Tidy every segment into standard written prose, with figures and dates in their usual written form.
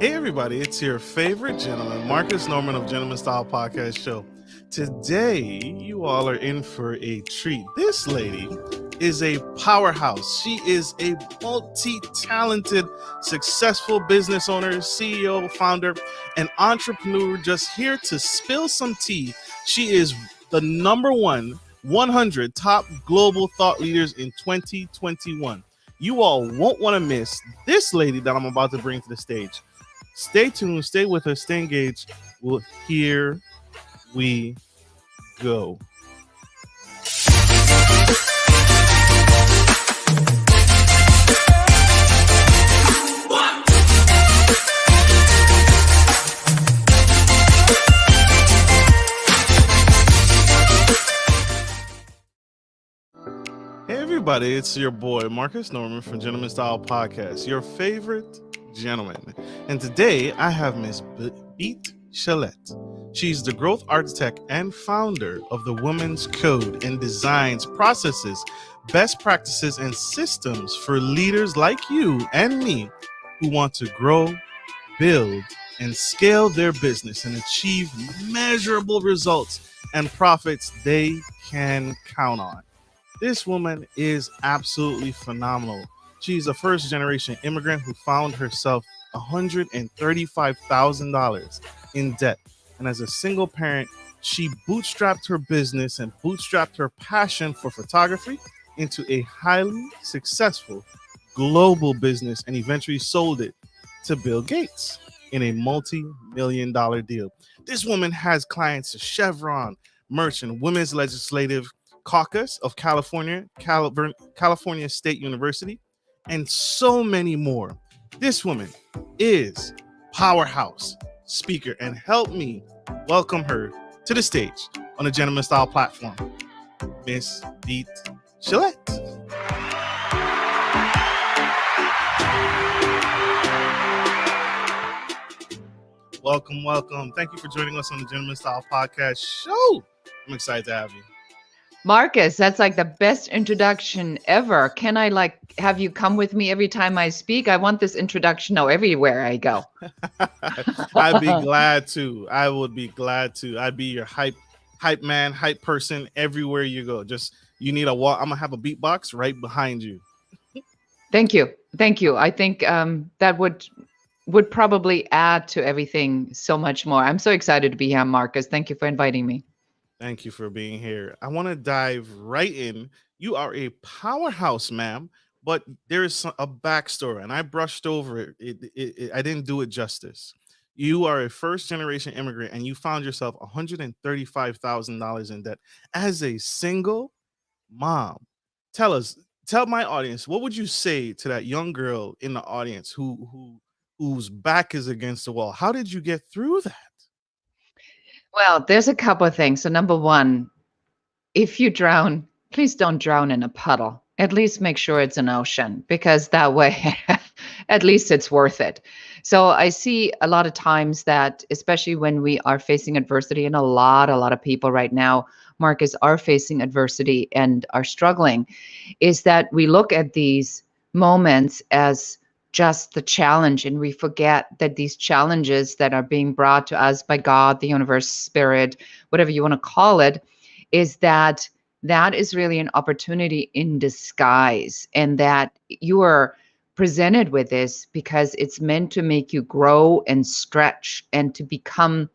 Hey everybody, it's your favorite gentleman, Marcus Norman of Gentleman Style Podcast Show. Today, you all are in for a treat. This lady is a powerhouse. She is a multi-talented, successful business owner, CEO, founder, and entrepreneur just here to spill some tea. She is the number 100 top global thought leaders in 2021. You all won't want to miss this lady that I'm about to bring to the stage. Stay tuned, stay with us, stay engaged. Well, here we go. Hey everybody, it's your boy Marcus Norman from Gentleman Style Podcast, your favorite gentleman. And today I have Miss Beate Chelette. She's the growth architect and founder of the Women's Code and designs processes, best practices, and systems for leaders like you and me who want to grow, build, and scale their business and achieve measurable results and profits they can count on. This woman is absolutely phenomenal. She's a first-generation immigrant who found herself $135,000 in debt. And as a single parent, she bootstrapped her business and bootstrapped her passion for photography into a highly successful global business and eventually sold it to Bill Gates in a multi-million-dollar deal. This woman has clients to Chevron, Merch, and Women's Legislative Caucus of California State University, and so many more. This woman is powerhouse speaker, and help me welcome her to the stage on the Gentleman Style platform, Miss Beate Chelette. Welcome. Thank you for joining us on the Gentleman Style Podcast Show. I'm excited to have you. Marcus, that's like the best introduction ever. Can I have you come with me every time I speak? I want this introduction now everywhere I go. I'd be glad to. I would be glad to. I'd be your hype man, hype person everywhere you go. Just you need a walk. I'm gonna have a beatbox right behind you. Thank you. I think that would probably add to everything so much more. I'm so excited to be here, Marcus. Thank you for inviting me. Thank you for being here. I want to dive right in. You are a powerhouse, ma'am, but there is a backstory, and I brushed over it. I didn't do it justice. You are a first-generation immigrant, and you found yourself $135,000 in debt as a single mom. Tell my audience, what would you say to that young girl in the audience whose back is against the wall? How did you get through that? Well, there's a couple of things. So number one, if you drown, please don't drown in a puddle. At least make sure it's an ocean, because that way, at least it's worth it. So I see a lot of times that, especially when we are facing adversity, and a lot of people right now, Marcus, are facing adversity and are struggling, is that we look at these moments as just the challenge, and we forget that these challenges that are being brought to us by God, the universe, spirit, whatever you want to call it, is that is really an opportunity in disguise, and that you are presented with this because it's meant to make you grow and stretch and to become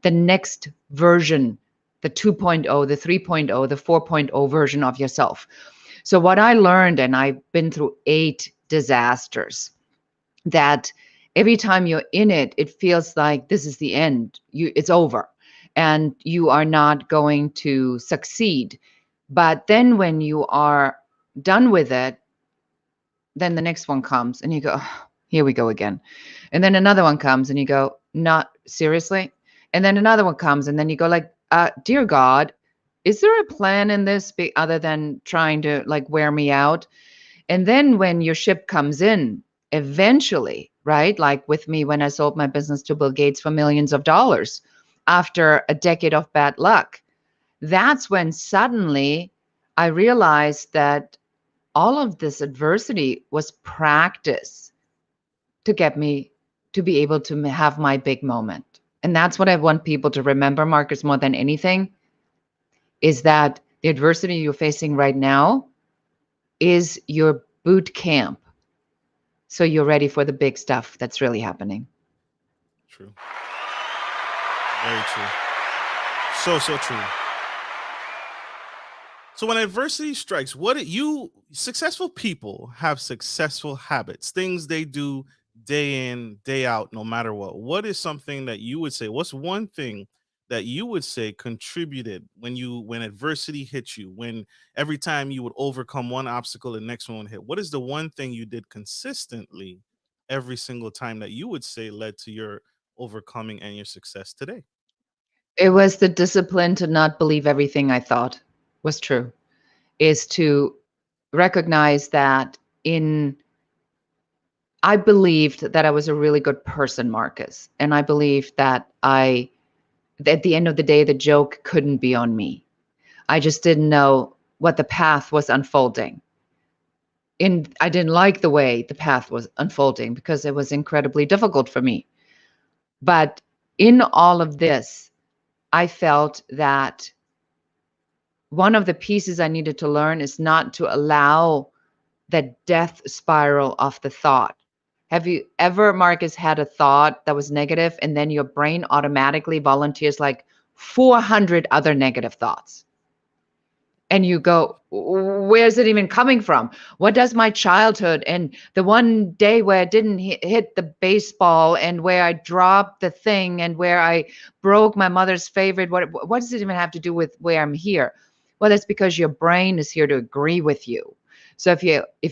the next version, the 2.0, the 3.0, the 4.0 version of yourself. So what I learned, and I've been through 8 disasters, that every time you're in it, it feels like this is the end. It's over and you are not going to succeed. But then when you are done with it, then the next one comes and you go, oh, here we go again. And then another one comes and you go, not seriously. And then another one comes and then you go dear God, is there a plan in this other than trying to wear me out? And then when your ship comes in, eventually, right? Like with me, when I sold my business to Bill Gates for millions of dollars after a decade of bad luck, that's when suddenly I realized that all of this adversity was practice to get me to be able to have my big moment. And that's what I want people to remember, Marcus, more than anything, is that the adversity you're facing right now is your boot camp. So you're ready for the big stuff that's really happening. True. Very true. So true. So when adversity strikes, successful people have successful habits, things they do day in, day out, no matter what. What is something that you would say? What's one thing that you would say contributed when adversity hit you, when every time you would overcome one obstacle, the next one would hit? What is the one thing you did consistently every single time that you would say led to your overcoming and your success today? It was the discipline to not believe everything I thought was true, is to recognize that I believed that I was a really good person, Marcus. And I believed that at the end of the day, the joke couldn't be on me. I just didn't know what the path was unfolding. I didn't like the way the path was unfolding because it was incredibly difficult for me. But in all of this, I felt that one of the pieces I needed to learn is not to allow that death spiral of the thought. Have you ever, Marcus, had a thought that was negative and then your brain automatically volunteers like 400 other negative thoughts? And you go, where's it even coming from? What does my childhood and the one day where I didn't hit the baseball and where I dropped the thing and where I broke my mother's favorite, what does it even have to do with where I'm here? Well, that's because your brain is here to agree with you. So if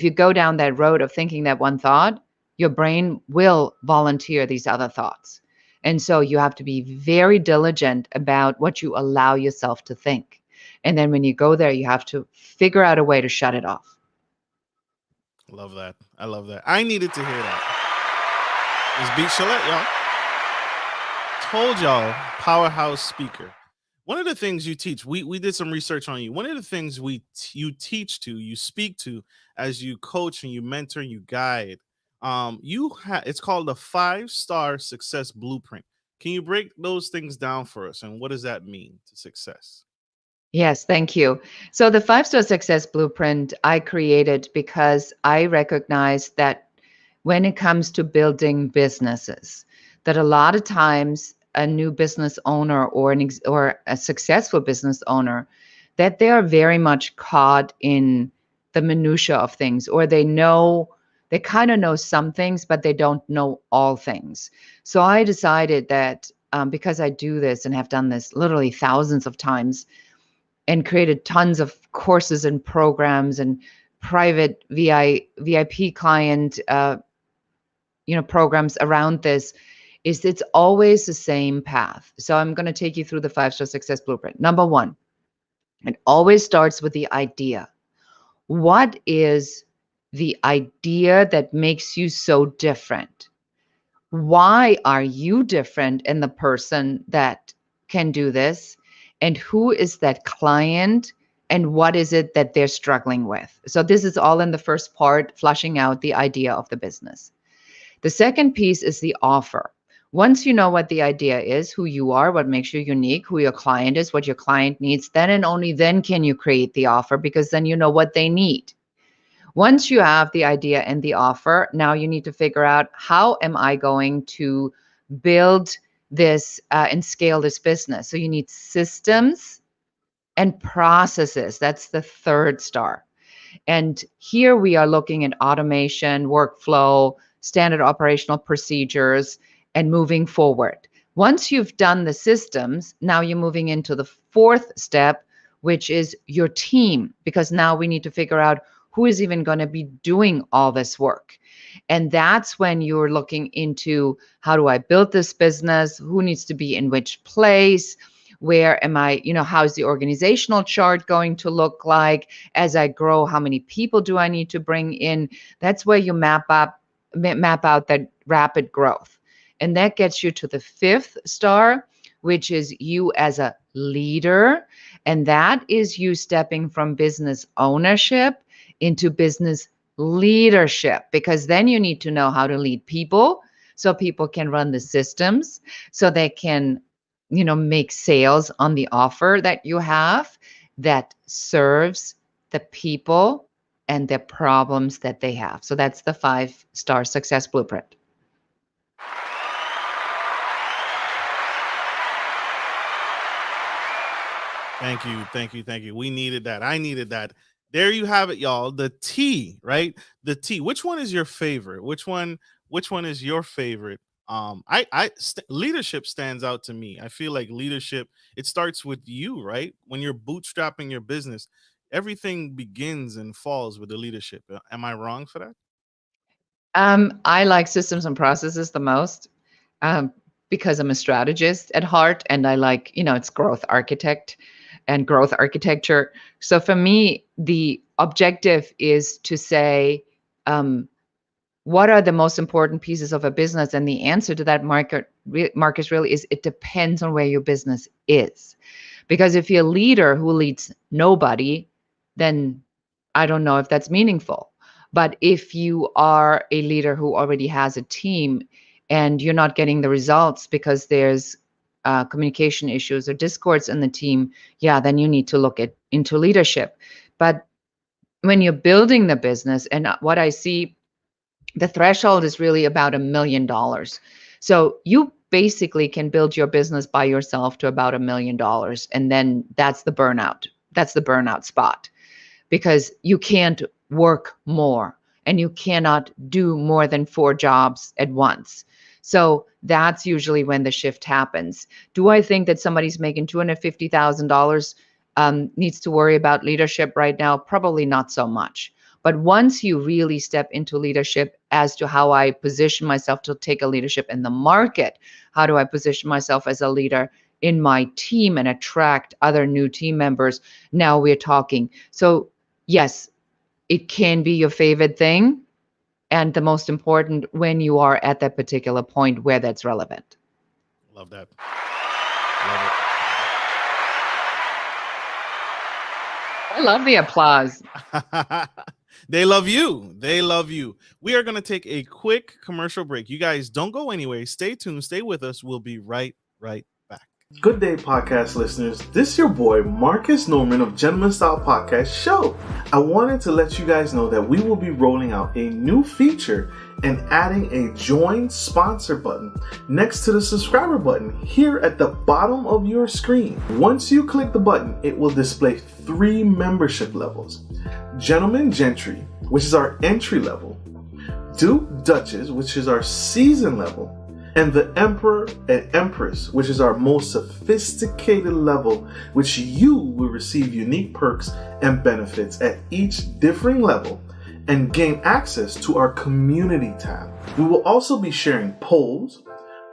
you go down that road of thinking that one thought, your brain will volunteer these other thoughts. And so you have to be very diligent about what you allow yourself to think. And then when you go there, you have to figure out a way to shut it off. Love that. I love that. I needed to hear that. It's Beate Chelette, y'all. Told y'all, powerhouse speaker. One of the things you teach, we did some research on you. One of the things you speak to as you coach and you mentor and you guide, it's called the 5-star success blueprint. Can you break those things down for us? And what does that mean to success? Yes, thank you. So the 5-star success blueprint I created because I recognize that when it comes to building businesses, that a lot of times a new business owner or a successful business owner, that they are very much caught in the minutia of things, or they kind of know some things, but they don't know all things. So I decided that because I do this and have done this literally thousands of times and created tons of courses and programs and private VIP client programs around this, is it's always the same path. So I'm going to take you through the 5-star success blueprint. Number one, it always starts with the idea. What is the idea that makes you so different? Why are you different in the person that can do this? And who is that client? And what is it that they're struggling with? So this is all in the first part, fleshing out the idea of the business. The second piece is the offer. Once you know what the idea is, who you are, what makes you unique, who your client is, what your client needs, then and only then can you create the offer, because then you know what they need. Once you have the idea and the offer, now you need to figure out, how am I going to build this and scale this business? So you need systems and processes. That's the 3rd star. And here we are looking at automation, workflow, standard operational procedures, and moving forward. Once you've done the systems, now you're moving into the 4th step, which is your team, because now we need to figure out who is even going to be doing all this work. And that's when you're looking into, how do I build this business? Who needs to be in which place? Where am I, how's the organizational chart going to look like? As I grow, how many people do I need to bring in? That's where you map out that rapid growth. And that gets you to the 5th star, which is you as a leader. And that is you stepping from business ownership into business leadership, because then you need to know how to lead people, so people can run the systems, so they can, make sales on the offer that you have that serves the people and the problems that they have. So that's the 5-star success blueprint. Thank you, thank you, thank you. We needed that. I needed that. There you have it, y'all. The T, right? The T. Which one is your favorite? Which one is your favorite? Leadership stands out to me. I feel like leadership, it starts with you, right? When you're bootstrapping your business, everything begins and falls with the leadership. Am I wrong for that? I like systems and processes the most, um, because I'm a strategist at heart, and I like, it's growth architect and growth architecture. So for me, the objective is to say, um, what are the most important pieces of a business? And the answer to that, Marcus, really is it depends on where your business is. Because if you're a leader who leads nobody, then I don't know if that's meaningful. But if you are a leader who already has a team and you're not getting the results because there's communication issues or discords in the team, yeah, then you need to look into leadership. But when you're building the business, and what I see, the threshold is really about $1 million. So you basically can build your business by yourself to about $1 million. And then that's the burnout. That's the burnout spot, because you can't work more and you cannot do more than 4 jobs at once. So that's usually when the shift happens. Do I think that somebody's making $250,000 needs to worry about leadership right now? Probably not so much. But once you really step into leadership, as to how I position myself to take a leadership in the market, how do I position myself as a leader in my team and attract other new team members? Now we're talking. So yes, it can be your favorite thing, and the most important when you are at that particular point where that's relevant. Love that. Love I love the applause. it. They love you. They love you. We are going to take a quick commercial break. You guys don't go anywhere. Stay tuned. Stay with us. We'll be right back. Good day, podcast listeners. This is your boy, Marcus Norman of Gentleman Style Podcast Show. I wanted to let you guys know that we will be rolling out a new feature and adding a join sponsor button next to the subscriber button here at the bottom of your screen. Once you click the button, it will display 3 membership levels. Gentleman Gentry, which is our entry level, Duke Duchess, which is our season level, and the Emperor and Empress, which is our most sophisticated level, which you will receive unique perks and benefits at each differing level and gain access to our community tab. We will also be sharing polls,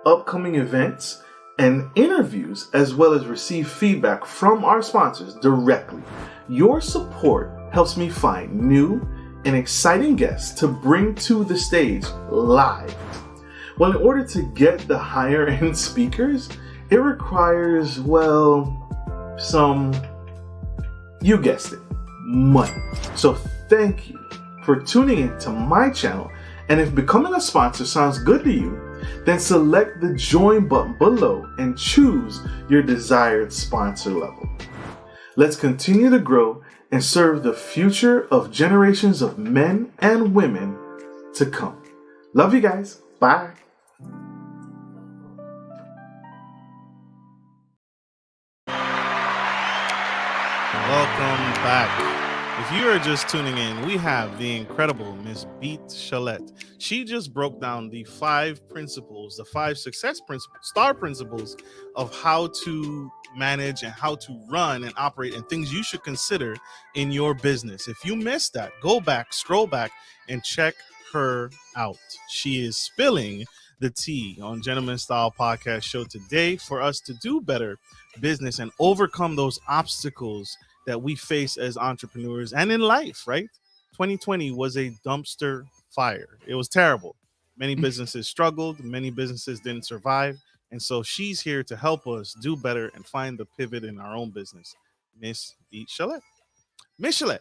upcoming events, and interviews, as well as receive feedback from our sponsors directly. Your support helps me find new and exciting guests to bring to the stage live. Well, in order to get the higher end speakers, it requires, well, some, you guessed it, money. So thank you for tuning in to my channel. And if becoming a sponsor sounds good to you, then select the join button below and choose your desired sponsor level. Let's continue to grow and serve the future of generations of men and women to come. Love you guys. Bye. Welcome back. If you are just tuning in, we have the incredible Miss Beate Chelette. She just broke down the 5 principles, the 5 success principles, star principles of how to manage and how to run and operate, and things you should consider in your business. If you missed that, go back, scroll back, and check her out. She is spilling the tea on Gentleman Style Podcast Show today for us to do better business and overcome those obstacles that we face as entrepreneurs and in life, right? 2020 was a dumpster fire. It was terrible. Many businesses struggled. Many businesses didn't survive. And so she's here to help us do better and find the pivot in our own business. Miss Beate Chelette. Miss Chelette,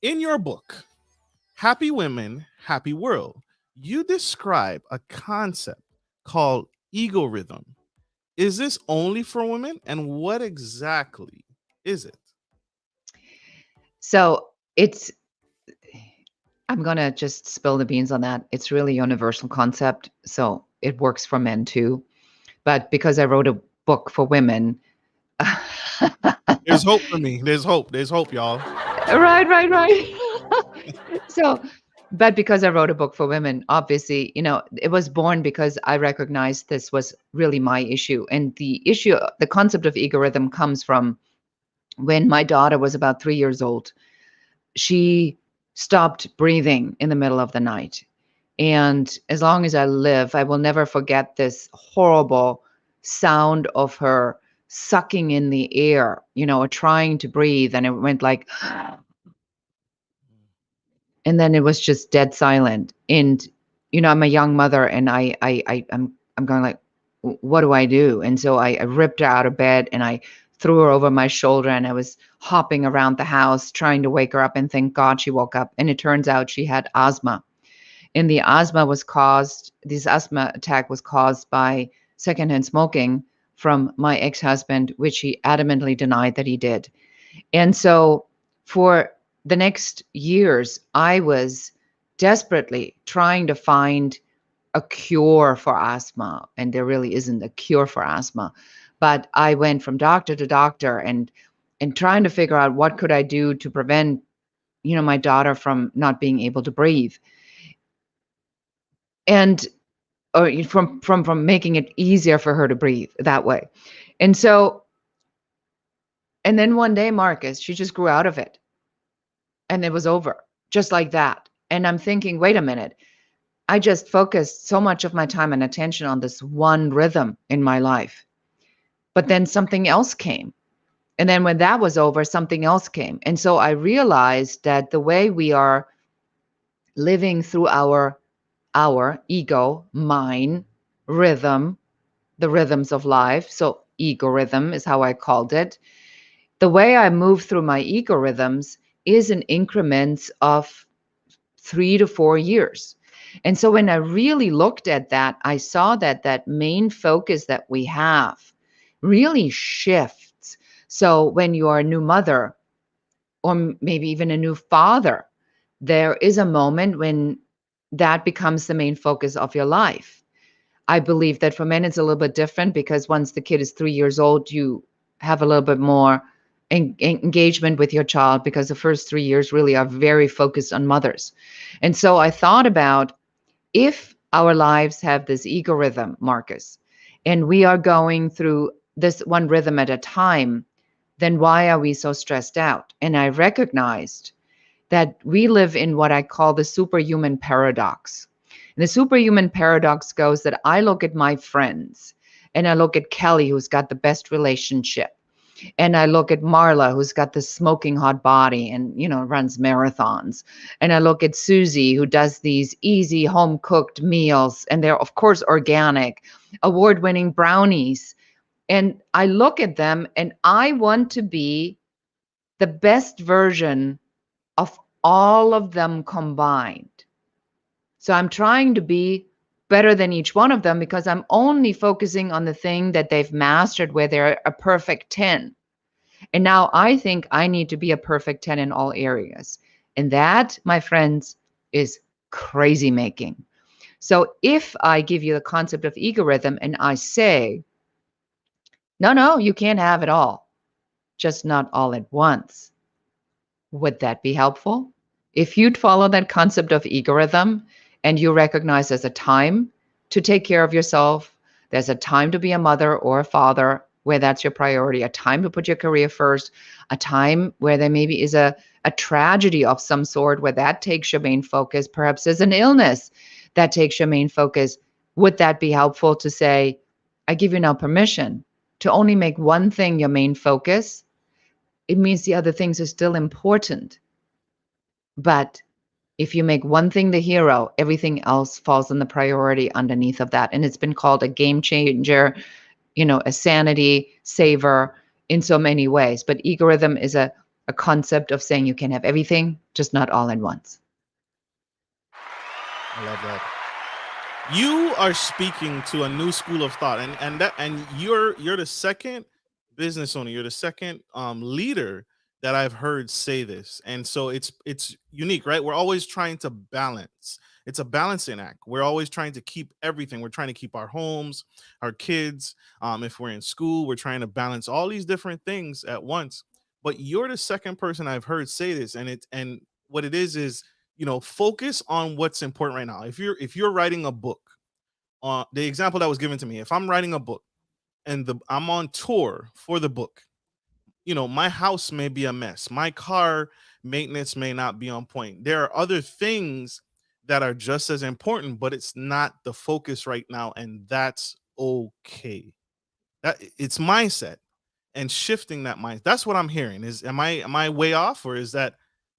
in your book, Happy Women, Happy World, you describe a concept called ego rhythm. Is this only for women? And what exactly is it? So I'm going to just spill the beans on that. It's really a universal concept. So it works for men too. But because I wrote a book for women, There's hope for me. There's hope. There's hope, y'all. right. So, but because I wrote a book for women, obviously, it was born because I recognized this was really my issue. And the concept of ego rhythm comes from when my daughter was about 3 years old. She stopped breathing in the middle of the night. And as long as I live, I will never forget this horrible sound of her sucking in the air, or trying to breathe. And it went like, and then it was just dead silent. And, I'm a young mother, and I'm going like, what do I do? And so I ripped her out of bed and I threw her over my shoulder, and I was hopping around the house trying to wake her up, and thank God she woke up. And it turns out she had asthma. And this asthma attack was caused by secondhand smoking from my ex-husband, which he adamantly denied that he did. And so for the next years, I was desperately trying to find a cure for asthma. And there really isn't a cure for asthma. But I went from doctor to doctor and trying to figure out what could I do to prevent, my daughter from not being able to breathe. And or from making it easier for her to breathe that way. And so, and then one day, Marcus, she just grew out of it. And it was over, just like that. And I'm thinking, wait a minute. I just focused so much of my time and attention on this one rhythm in my life. But then something else came. And then when that was over, something else came. And so I realized that the way we are living through our ego, mine, rhythm, the rhythms of life. So ego rhythm is how I called it. The way I move through my ego rhythms is in increments of 3 to 4 years. And so when I really looked at that, I saw that that main focus that we have really shifts. So when you are a new mother, or maybe even a new father, there is a moment when that becomes the main focus of your life. I believe that for men, it's a little bit different because once the kid is 3 years old, you have a little bit more engagement with your child because the first 3 years really are very focused on mothers. And so I thought about, if our lives have this ego rhythm, Marcus, and we are going through this one rhythm at a time, then why are we so stressed out? And I recognized that we live in what I call the superhuman paradox. And the superhuman paradox goes that I look at my friends and I look at Kelly, who's got the best relationship. And I look at Marla, who's got the smoking hot body and, runs marathons. And I look at Susie, who does these easy home cooked meals. And they're, of course, organic, award-winning brownies. And I look at them and I want to be the best version of all of them combined. So I'm trying to be better than each one of them because I'm only focusing on the thing that they've mastered where they're a perfect 10. And now I think I need to be a perfect 10 in all areas. And that, my friends, is crazy making. So if I give you the concept of ego rhythm and I say, no, you can't have it all, just not all at once, would that be helpful? If you'd follow that concept of ego rhythm and you recognize there's a time to take care of yourself, there's a time to be a mother or a father where that's your priority, a time to put your career first, a time where there maybe is a tragedy of some sort where that takes your main focus, perhaps there's an illness that takes your main focus, would that be helpful to say, I give you now permission to only make one thing your main focus? It means the other things are still important. But if you make one thing the hero, everything else falls in the priority underneath of that. And it's been called a game changer, a sanity saver in so many ways. But ego rhythm is a concept of saying you can have everything, just not all at once. I love that. You are speaking to a new school of thought, and you're the second business owner, you're the second leader that I've heard say this. And so it's unique, right? We're always trying to balance. It's a balancing act. We're always trying to keep everything. We're trying to keep our homes, our kids. If we're in school, we're trying to balance all these different things at once. But you're the second person I've heard say this, and what it is focus on what's important right now. If you're writing a book, the example that was given to me, if I'm writing a book and I'm on tour for the book, my house may be a mess, my car maintenance may not be on point, there are other things that are just as important, but it's not the focus right now, and that's okay. That it's mindset and shifting that mind. That's what I'm hearing. Am I way off, or is that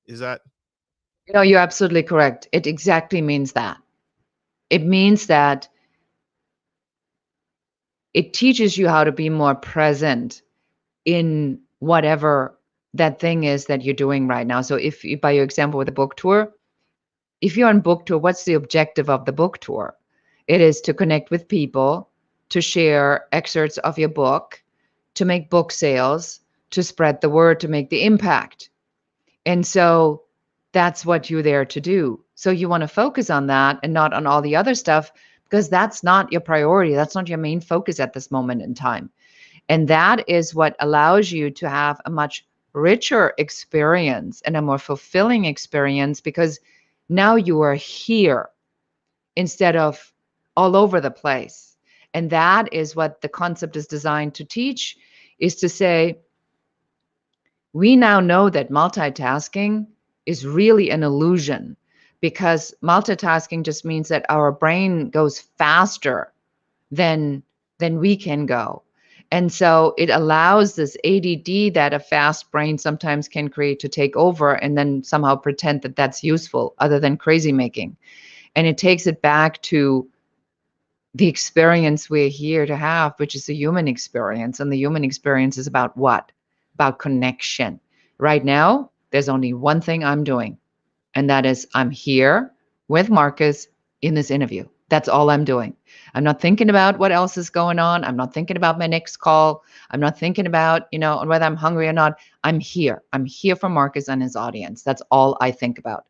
You're absolutely correct. It exactly means that. It means that it teaches you how to be more present in whatever that thing is that you're doing right now. So if you, by your example with the book tour, if you're on book tour, what's the objective of the book tour? It is to connect with people, to share excerpts of your book, to make book sales, to spread the word, to make the impact. And so that's what you're there to do. So you want to focus on that and not on all the other stuff, because that's not your priority. That's not your main focus at this moment in time. And that is what allows you to have a much richer experience and a more fulfilling experience, because now you are here instead of all over the place. And that is what the concept is designed to teach, is to say, we now know that multitasking is really an illusion, because multitasking just means that our brain goes faster than we can go. And so it allows this ADD that a fast brain sometimes can create to take over and then somehow pretend that that's useful, other than crazy making. And it takes it back to the experience we're here to have, which is the human experience. And the human experience is about what? About connection. Right now, there's only one thing I'm doing, and that is I'm here with Marcus in this interview. That's all I'm doing. I'm not thinking about what else is going on. I'm not thinking about my next call. I'm not thinking about, whether I'm hungry or not. I'm here. I'm here for Marcus and his audience. That's all I think about.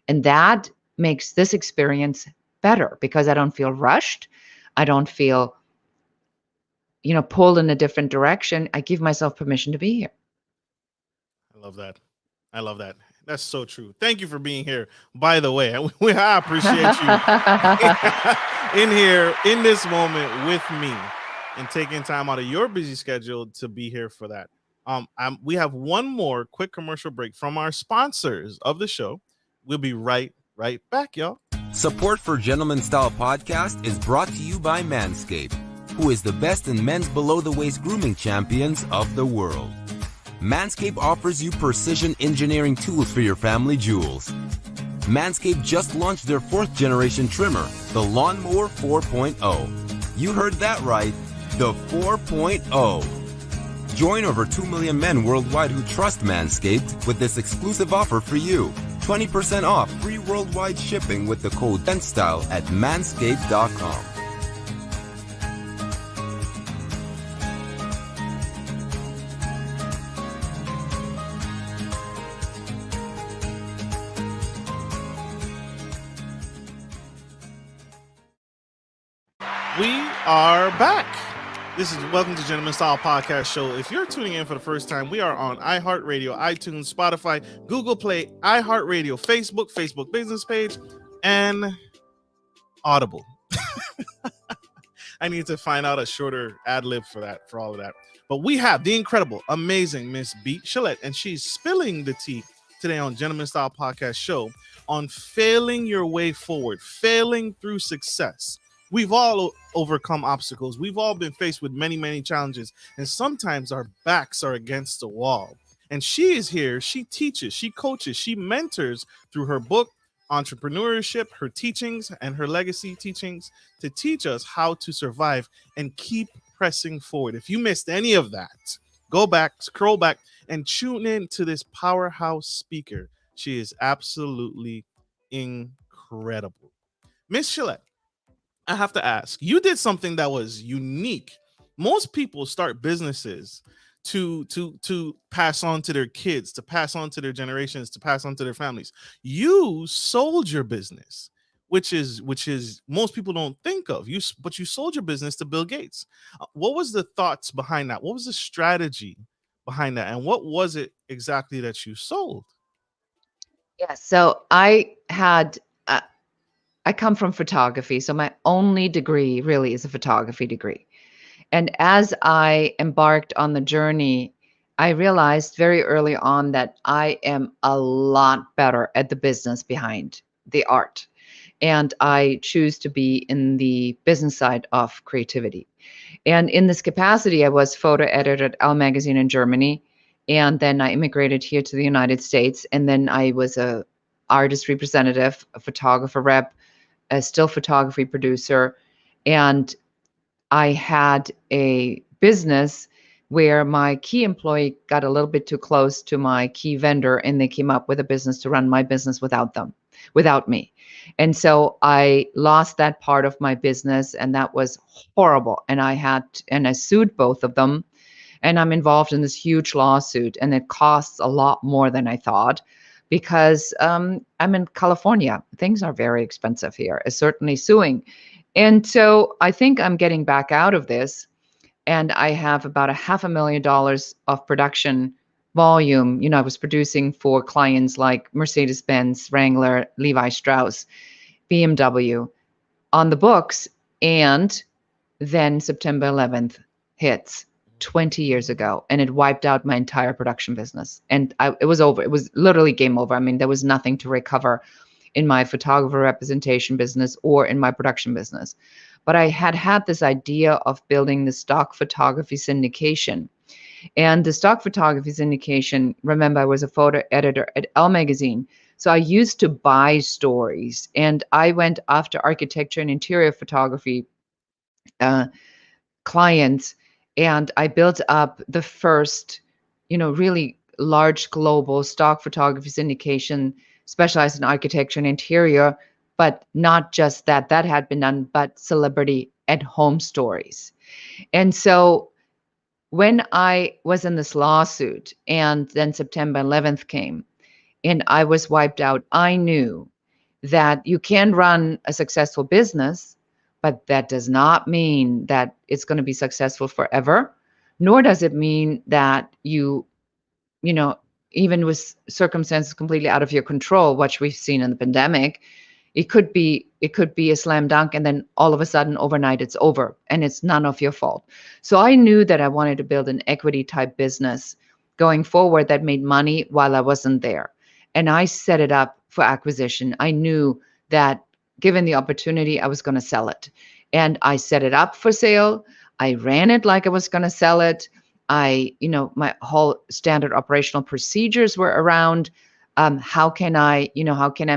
And that makes this experience better, because I don't feel rushed. I don't feel, pulled in a different direction. I give myself permission to be here. I love that. I love that. That's so true. Thank you for being here. By the way, I appreciate you in here in this moment with me and taking time out of your busy schedule to be here for that. We have one more quick commercial break from our sponsors of the show. We'll be right back, y'all. Support for Gentleman Style Podcast is brought to you by Manscaped, who is the best in men's below-the-waist grooming champions of the world. Manscaped offers you precision engineering tools for your family jewels. Manscaped just launched their 4th generation trimmer, the Lawnmower 4.0. You heard that right, the 4.0. Join over 2 million men worldwide who trust Manscaped with this exclusive offer for you. 20% off free worldwide shipping with the code DENSTYLE at manscaped.com. We are back. This is Welcome to Gentleman Style Podcast Show. If you're tuning in for the first time, we are on iHeartRadio, iTunes, Spotify, Google Play, iHeartRadio, Facebook Business Page, and Audible. I need to find out a shorter ad lib for all of that. But we have the incredible, amazing Miss Beate Chelette, and she's spilling the tea today on Gentleman Style Podcast Show on failing your way forward, failing through success. We've all overcome obstacles. We've all been faced with many, many challenges. And sometimes our backs are against the wall. And she is here. She teaches, she coaches, she mentors through her book, Entrepreneurship, her teachings, and her legacy teachings to teach us how to survive and keep pressing forward. If you missed any of that, go back, scroll back, and tune in to this powerhouse speaker. She is absolutely incredible. Miss Chelette, I have to ask, you did something that was unique. Most people start businesses to pass on to their kids, to pass on to their generations, to pass on to their families. You sold your business, which is most people don't think of. But you sold your business to Bill Gates. What was the thoughts behind that? What was the strategy behind that? And what was it exactly that you sold? Yeah. So uh, I come from photography. So my only degree really is a photography degree. And as I embarked on the journey, I realized very early on that I am a lot better at the business behind the art. And I choose to be in the business side of creativity. And in this capacity, I was photo editor at Elle magazine in Germany. And then I immigrated here to the United States. And then I was a artist representative, a photographer rep, a still photography producer. And I had a business where my key employee got a little bit too close to my key vendor, and they came up with a business to run my business without me. And so I lost that part of my business, and that was horrible. And I sued both of them, and I'm involved in this huge lawsuit, and it costs a lot more than I thought because I'm in California. Things are very expensive here. It's certainly suing. And so I think I'm getting back out of this, and I have about a $500,000 of production volume. I was producing for clients like Mercedes-Benz, Wrangler, Levi Strauss, BMW on the books. And then September 11th hits 20 years ago, and it wiped out my entire production business. And it was over. It was literally game over. I mean, there was nothing to recover in my photographer representation business or in my production business. But I had this idea of building the stock photography syndication. And the stock photography syndication, remember, I was a photo editor at Elle magazine. So I used to buy stories, and I went after architecture and interior photography uh, clients, and I built up the first, really large global stock photography syndication specialized in architecture and interior, but not just that. That had been done, but celebrity at home stories. And so when I was in this lawsuit and then September 11th came and I was wiped out, I knew that you can run a successful business, but that does not mean that it's going to be successful forever, nor does it mean that you know, even with circumstances completely out of your control, which we've seen in the pandemic, it could be a slam dunk, and then all of a sudden overnight it's over and it's none of your fault. So I knew that I wanted to build an equity type business going forward that made money while I wasn't there. And I set it up for acquisition. I knew that given the opportunity, I was going to sell it. And I set it up for sale. I ran it like I was going to sell it. My whole standard operational procedures were around how can I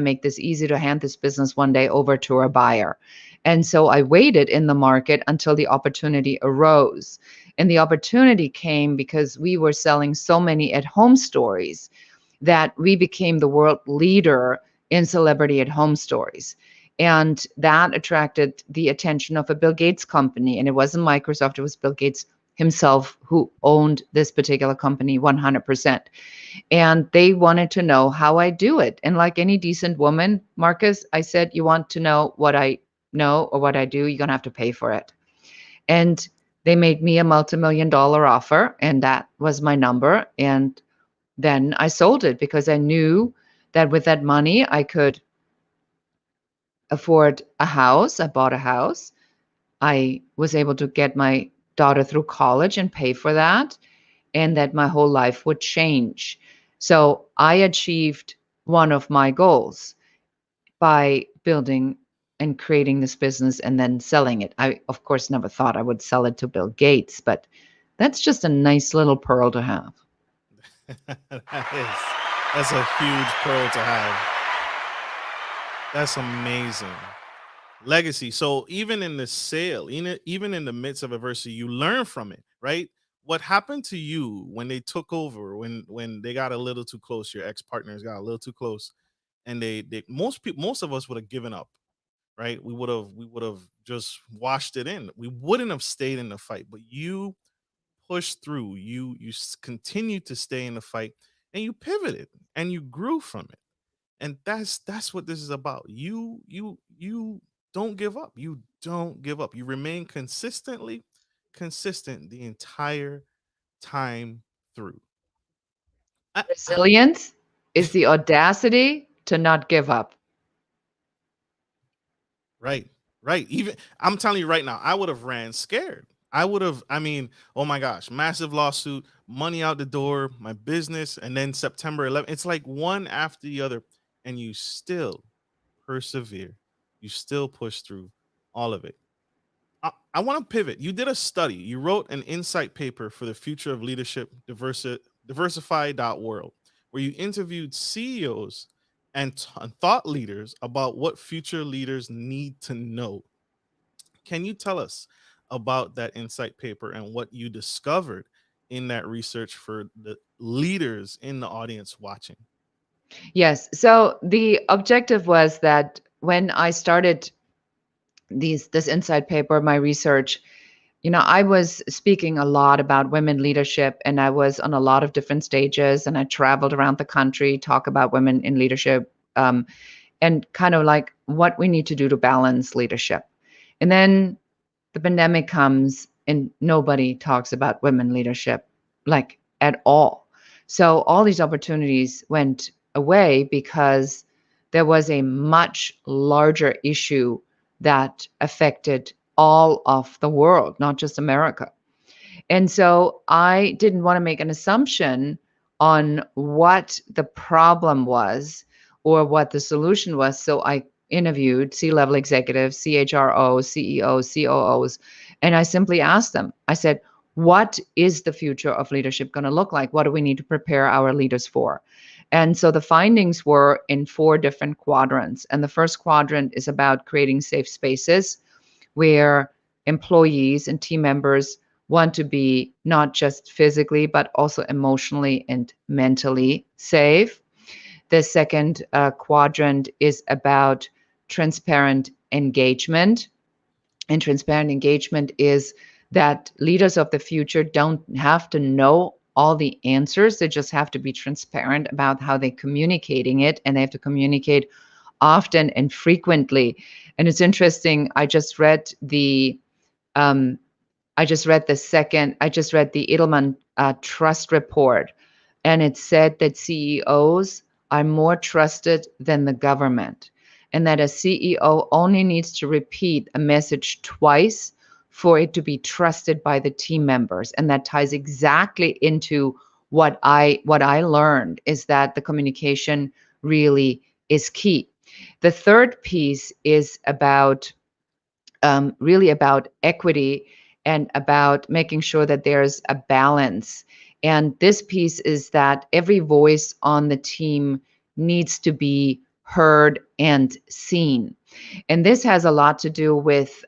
make this easy to hand this business one day over to a buyer? And so I waited in the market until the opportunity arose. And the opportunity came because we were selling so many at home stories that we became the world leader in celebrity at home stories. And that attracted the attention of a Bill Gates company. And it wasn't Microsoft, it was Bill Gates himself who owned this particular company 100%. And they wanted to know how I do it. And like any decent woman, Marcus, I said, you want to know what I know or what I do, you're going to have to pay for it. And they made me a multi-million-dollar offer, and that was my number. And then I sold it because I knew that with that money, I could afford a house. I bought a house. I was able to get my daughter through college and pay for that, and that my whole life would change. So I achieved one of my goals by building and creating this business and then selling it. I, of course, never thought I would sell it to Bill Gates, but that's just a nice little pearl to have. That's a huge pearl to have. That's amazing. Legacy. So even in the sale, even in the midst of adversity, you learn from it, right? What happened to you when they took over, when they got a little too close, your ex partners got a little too close, and they most people, most of us would have given up. right? We would have just washed it in. We wouldn't have stayed in the fight, but you pushed through. You continued to stay in the fight, and you pivoted and you grew from it. And that's what this is about. You don't give up. You don't give up. You remain consistently consistent the entire time through. I, Resilience is the audacity to not give up. right, right. Even I'm telling you right now, I would have ran scared. I mean, oh my gosh, massive lawsuit, money out the door, my business, and then September 11th. It's like one after the other, and you still persevere. You still push through all of it. I want to pivot. You did a study. You wrote an insight paper for the future of leadership, diversify.world, where you interviewed CEOs and thought leaders about what future leaders need to know. Can you tell us about that insight paper and what you discovered in that research for the leaders in the audience watching? Yes. So the objective was that when I started this insight paper, my research, I was speaking a lot about women leadership, and I was on a lot of different stages, and I traveled around the country, talk about women in leadership, and kind of like what we need to do to balance leadership. And then the pandemic comes, and nobody talks about women leadership like at all. So all these opportunities went away because there was a much larger issue that affected all of the world, not just America. And so I didn't want to make an assumption on what the problem was or what the solution was. So I interviewed C-level executives, CHROs, CEOs, COOs, and I simply asked them, I said, what is the future of leadership going to look like? What do we need to prepare our leaders for? And so the findings were in 4 different quadrants. And the first quadrant is about creating safe spaces where employees and team members want to be not just physically, but also emotionally and mentally safe. The second quadrant is about transparent engagement. And transparent engagement is that leaders of the future don't have to know all the answers. They just have to be transparent about how they're communicating it, and they have to communicate often and frequently. And it's interesting. I just read the Edelman Trust Report, and it said that CEOs are more trusted than the government, and that a CEO only needs to repeat a message twice for it to be trusted by the team members. And that ties exactly into what I learned, is that the communication really is key. The third piece is about really about equity and about making sure that there's a balance. And this piece is that every voice on the team needs to be heard and seen. And this has a lot to do with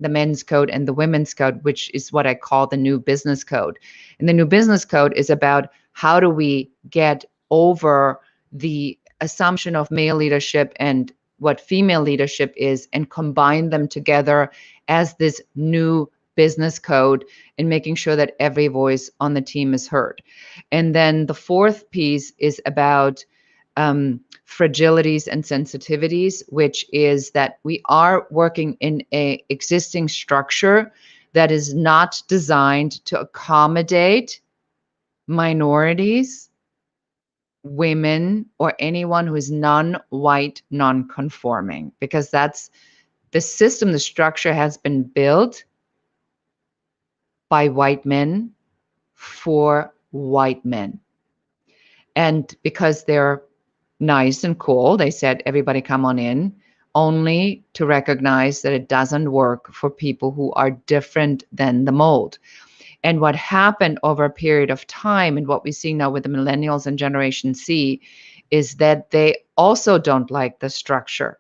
the men's code and the women's code, which is what I call the new business code. And the new business code is about how do we get over the assumption of male leadership and what female leadership is, and combine them together as this new business code, and making sure that every voice on the team is heard. And then the fourth piece is about fragilities and sensitivities, which is that we are working in a existing structure that is not designed to accommodate minorities, women, or anyone who is non-white, non-conforming, because that's the system. The structure has been built by white men for white men. And because they're nice and cool, they said, everybody come on in, only to recognize that it doesn't work for people who are different than the mold. And what happened over a period of time, and what we see now with the millennials and Generation C, is that they also don't like the structure,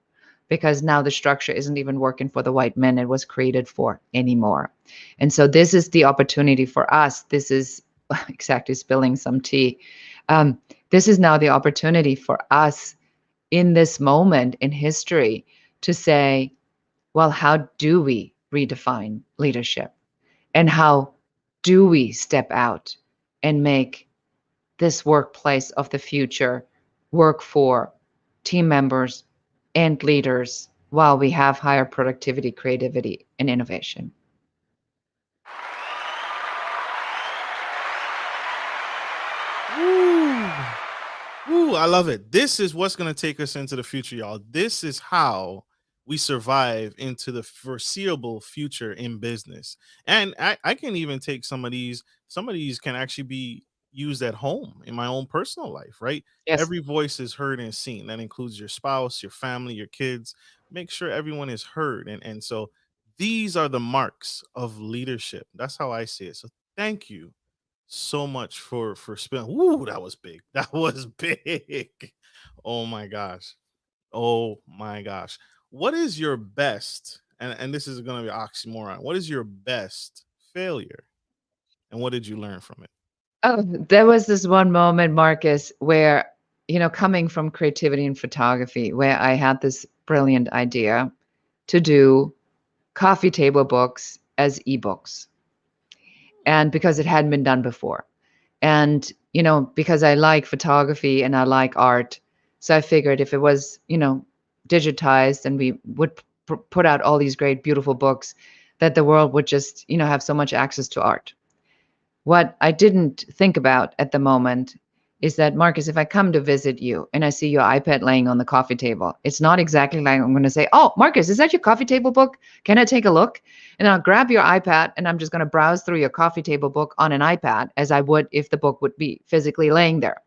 because now the structure isn't even working for the white men it was created for anymore. And so this is the opportunity for us. This is exactly spilling some tea. This is now the opportunity for us in this moment in history to say, Well, how do we redefine leadership? And how do we step out and make this workplace of the future work for team members and leaders while we have higher productivity, creativity, and innovation? Ooh. Ooh, I love it. This is what's going to take us into the future, y'all. This is how we survive into the foreseeable future in business. And I can even take some of these can actually be used at home in my own personal life, right? Yes. Every voice is heard and seen. That includes your spouse, your family, your kids. Make sure everyone is heard. And so these are the marks of leadership. That's how I see it. So thank you so much for spending. Ooh, that was big. That was big. Oh my gosh. Oh my gosh. What is your best? And this is going to be oxymoron. What is your best failure? And what did you learn from it? Oh, there was this one moment, Marcus, where, coming from creativity and photography, where I had this brilliant idea to do coffee table books as ebooks. And because it hadn't been done before. And, because I like photography and I like art. So I figured if it was, digitized and we would put out all these great, beautiful books, that the world would just, have so much access to art. What I didn't think about at the moment is that, Marcus, if I come to visit you and I see your iPad laying on the coffee table, it's not exactly like I'm going to say, oh, Marcus, is that your coffee table book? Can I take a look? And I'll grab your iPad and I'm just going to browse through your coffee table book on an iPad as I would if the book would be physically laying there.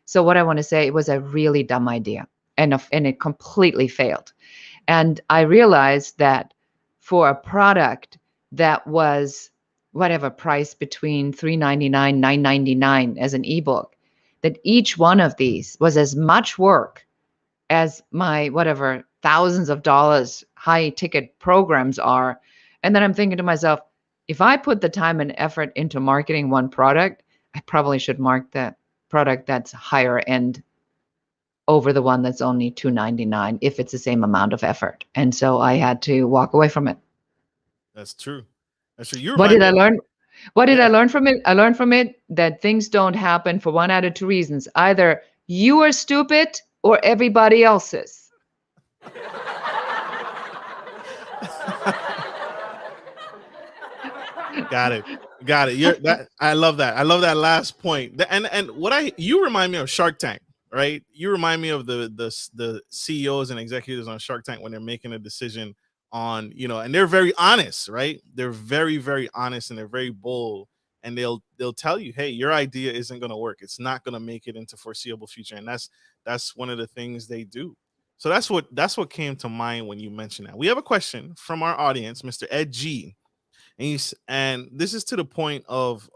So what I want to say, it was a really dumb idea and it completely failed. And I realized that for a product that was whatever price between $3.99, $9.99 as an ebook, that each one of these was as much work as my whatever thousands of dollars high ticket programs are. And then I'm thinking to myself, if I put the time and effort into marketing one product, I probably should mark the product that's higher end over the one that's only $2.99 if it's the same amount of effort. And so I had to walk away from it. That's true. That's true. You What remind did I me. learn? What did Yeah. I learn from it? I learned from it that things don't happen for one out of two reasons. Either you are stupid or everybody else is. Got it. Got it. I love that. I love that last point. And you remind me of Shark Tank, right? You remind me of the CEOs and executives on Shark Tank when they're making a decision on, and they're very honest, right? They're very, very honest and they're very bold. And they'll tell you, hey, your idea isn't going to work. It's not going to make it into foreseeable future. And that's one of the things they do. So that's what came to mind when you mentioned that. We have a question from our audience, Mr. Ed G. And this is to the point of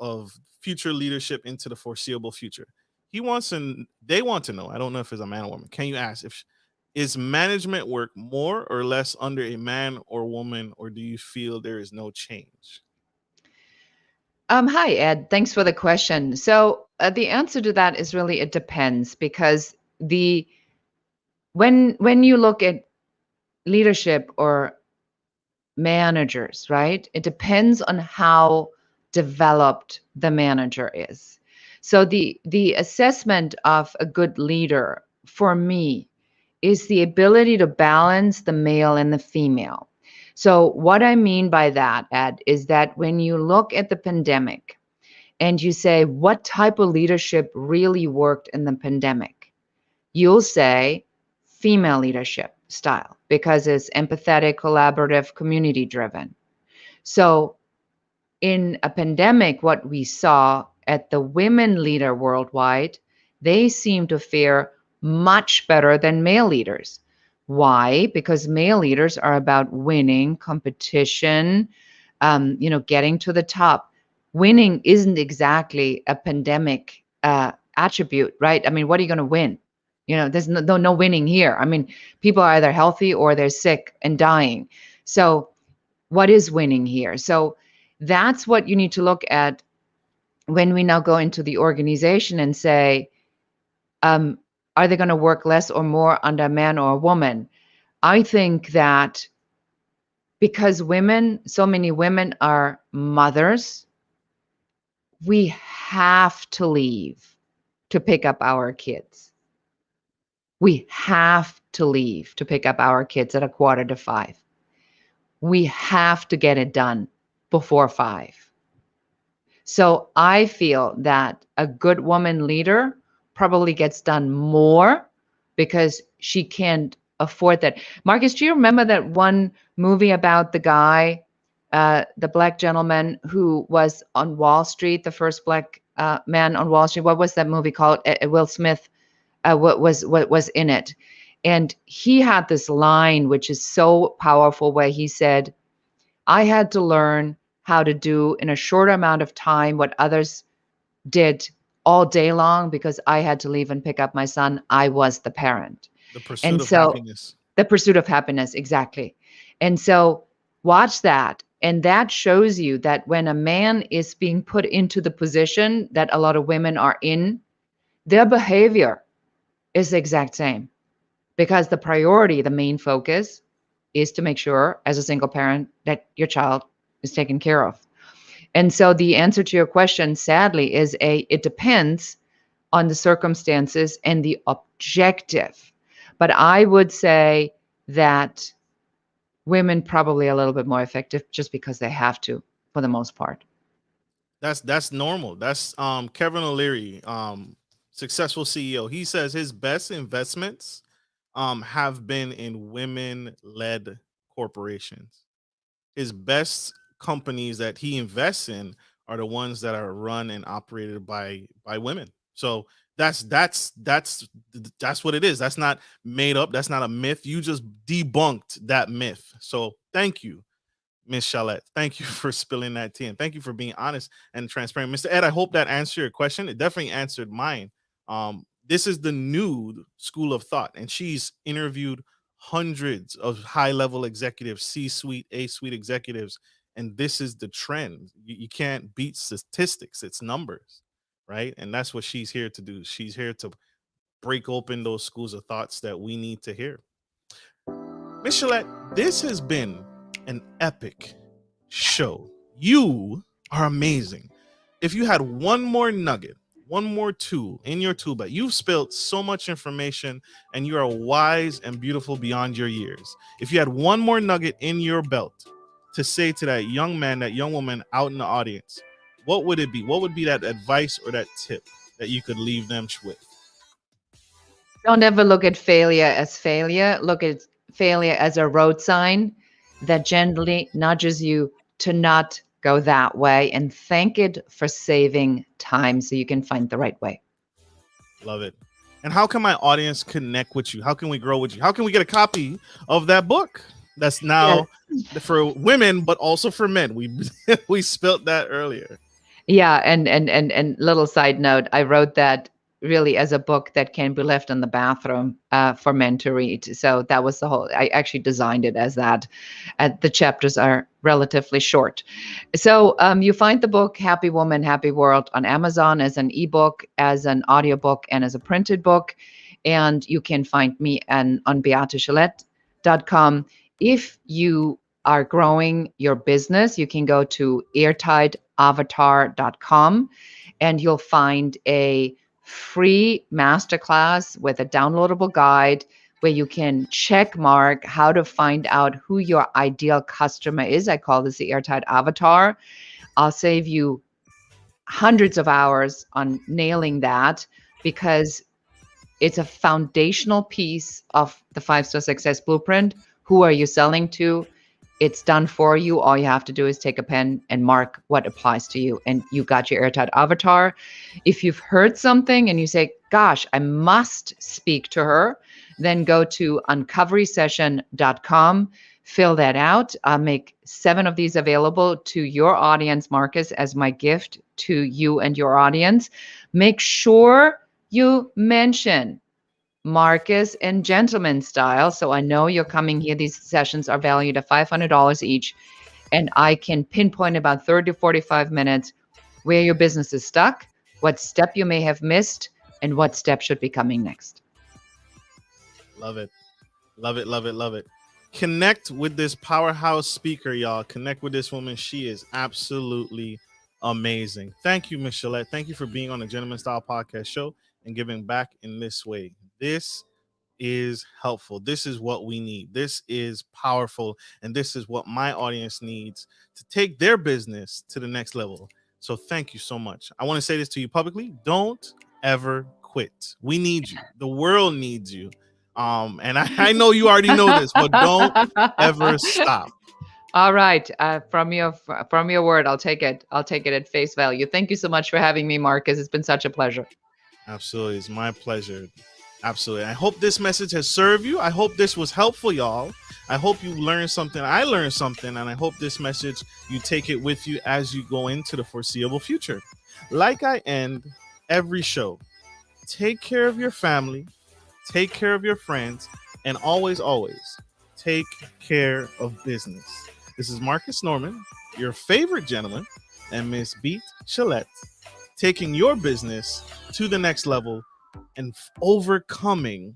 future leadership into the foreseeable future. They want to know, I don't know if it's a man or woman. Can you ask is management work more or less under a man or woman, or do you feel there is no change? Hi, Ed. Thanks for the question. So the answer to that is really it depends, because when you look at leadership or managers, right? It depends on how developed the manager is. So the assessment of a good leader for me is the ability to balance the male and the female. So what I mean by that, Ed, is that when you look at the pandemic and you say, what type of leadership really worked in the pandemic? You'll say female leadership style because it's empathetic, collaborative, community driven. So in a pandemic, what we saw at the women leader worldwide, they seem to fare much better than male leaders. Why? Because male leaders are about winning, competition, getting to the top. Winning isn't exactly a pandemic attribute, right? I mean, what are you going to win? There's no winning here. I mean, people are either healthy or they're sick and dying. So what is winning here? So that's what you need to look at when we now go into the organization and say, are they going to work less or more under a man or a woman? I think that because so many women are mothers. We have to leave to pick up our kids. We have to leave to pick up our kids at 4:45. We have to get it done before 5. So I feel that a good woman leader probably gets done more because she can't afford that. Marcus, do you remember that one movie about the guy, the black gentleman who was on Wall Street, the first black man on Wall Street? What was that movie called? Will Smith what was in it. And he had this line, which is so powerful, where he said, I had to learn how to do in a short amount of time what others did all day long because I had to leave and pick up my son. I was the parent. The pursuit of happiness. The pursuit of happiness, exactly. And so watch that. And that shows you that when a man is being put into the position that a lot of women are in, their behavior is the exact same, because the priority, the main focus, is to make sure as a single parent that your child is taken care of. And so the answer to your question, sadly, is it depends on the circumstances and the objective. But I would say that women probably a little bit more effective just because they have to, for the most part. That's normal. That's Kevin O'Leary, Successful CEO. He says his best investments have been in women-led corporations. His best companies that he invests in are the ones that are run and operated by women. So that's what it is. That's not made up. That's not a myth. You just debunked that myth. So thank you, Miss Chelette. Thank you for spilling that tea, and thank you for being honest and transparent. Mr. Ed, I hope that answered your question. It definitely answered mine. This is the new school of thought, and she's interviewed hundreds of high-level executives, C-suite, A-suite executives, and this is the trend. You can't beat statistics. It's numbers, right? And that's what she's here to do. She's here to break open those schools of thoughts that we need to hear. Miss Chelette, this has been an epic show. You are amazing. If you had one more nugget, one more tool in your tool belt, you've spilled so much information and you are wise and beautiful beyond your years. If you had one more nugget in your belt to say to that young man, that young woman out in the audience, what would it be? What would be that advice or that tip that you could leave them with? Don't ever look at failure as failure. Look at failure as a road sign that gently nudges you to not go that way, and thank it for saving time so you can find the right way. Love it. And how can my audience connect with you? How can we grow with you? How can we get a copy of that book? That's now for women, but also for men. We spelt that earlier. Yeah, and little side note, I wrote that really as a book that can be left in the bathroom for men to read. So that was I actually designed it as that. The chapters are relatively short. So you find the book Happy Woman, Happy World on Amazon as an ebook, as an audiobook, and as a printed book. And you can find me on beatechelette.com. If you are growing your business, you can go to airtightavatar.com and you'll find a free masterclass with a downloadable guide where you can check mark how to find out who your ideal customer is. I call this the Airtight Avatar. I'll save you hundreds of hours on nailing that because it's a foundational piece of the 5-Star Success Blueprint. Who are you selling to? It's done for you. All you have to do is take a pen and mark what applies to you, and you got your Airtight Avatar. If you've heard something and you say, gosh, I must speak to her, then go to uncoverysession.com, fill that out. I'll make 7 of these available to your audience, Marcus, as my gift to you and your audience. Make sure you mention Marcus and Gentleman Style. So I know you're coming here. These sessions are valued at $500 each. And I can pinpoint about 30 to 45 minutes where your business is stuck, what step you may have missed, and what step should be coming next. Love it. Love it, love it, love it. Connect with this powerhouse speaker, y'all. Connect with this woman. She is absolutely amazing. Thank you, Miss Chelette. Thank you for being on the Gentleman Style Podcast show and giving back in this way. This is helpful. This is what we need. This is powerful. And this is what my audience needs to take their business to the next level. So thank you so much. I want to say this to you publicly. Don't ever quit. We need you. The world needs you. And I know you already know this, but don't ever stop. All right. From your word, I'll take it. I'll take it at face value. Thank you so much for having me, Marcus. It's been such a pleasure. Absolutely. It's my pleasure. Absolutely. I hope this message has served you. I hope this was helpful, y'all. I hope you learned something. I learned something, and I hope this message, you take it with you as you go into the foreseeable future. Like I end every show, take care of your family, take care of your friends, and always, always take care of business. This is Marcus Norman, your favorite gentleman, and Miss Beate Chelette, taking your business to the next level and overcoming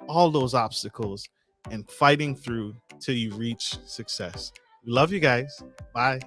all those obstacles and fighting through till you reach success. Love you guys. Bye.